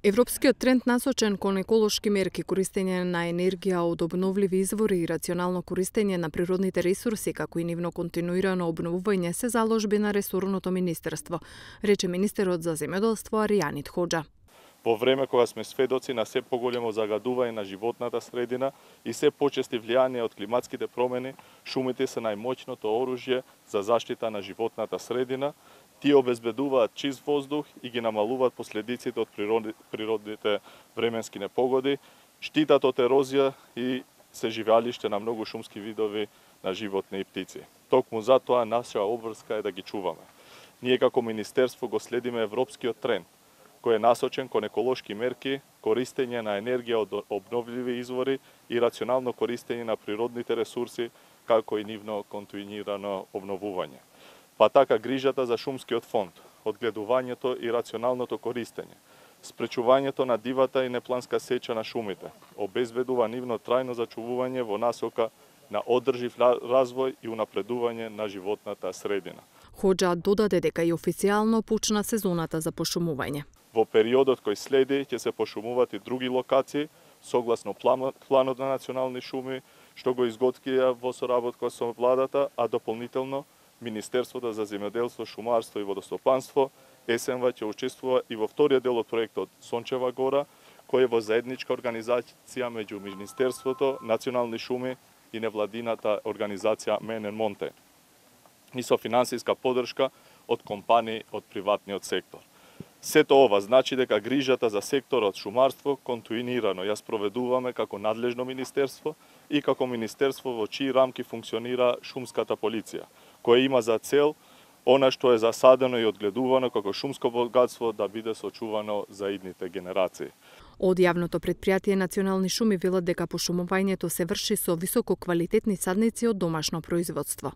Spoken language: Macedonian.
Европскиот тренд насочен кон еколошки мерки, користење на енергија од обновливи извори и рационално користење на природните ресурси, како и нивно континуирано обновување се заложби на ресорното министерство, рече министерот за земјоделство Аријанит Хоџа. Во време кога сме сведоци на се поголемо загадување на животната средина и се почести влијанија од климатските промени, шумите се најмоćното оружје за заштита на животната средина. Тие обезбедуваат чист воздух и ги намалуваат последиците од природните временски непогоди, штитат од ерозија и се живеалиште на многу шумски видови на животни и птици. Токму затоа наша обврска е да ги чуваме. Ние како министерство го следиме европскиот тренд, кој е насочен кон еколошки мерки, користење на енергија од обновливи извори и рационално користење на природните ресурси, како и нивно континуирано обновување. Па така грижата за шумскиот фонд, одгледувањето и рационалното користење, спречувањето на дивата и непланска сеча на шумите, обезбедува нивно трајно зачувување во насока на одржив развој и унапредување на животната средина. Хоџа додаде дека и официјално почна сезоната за пошумување. Во периодот кој следи ќе се пошумуваат и други локации, согласно планот на национални шуми, што го изготвија во соработка со владата, а дополнително Министерството за земјоделство, шумарство и водостопанство, СМВ ќе учествува и во вториот дел од проектот Сончева гора, кој е во заедничка организација меѓу Министерството, Национални шуми и невладината организација Менен Монте, и со финансиска поддршка од компании од приватниот сектор. Сето ова значи дека грижата за секторот шумарство континуирано ја спроведуваме како надлежно министерство и како министерство во чии рамки функционира шумската полиција, која има за цел она што е засадено и одгледувано како шумско богатство да биде сочувано за идните генерации. Од јавното претпријатие Национални шуми велат дека пошумувањето се врши со високо квалитетни садници од домашно производство.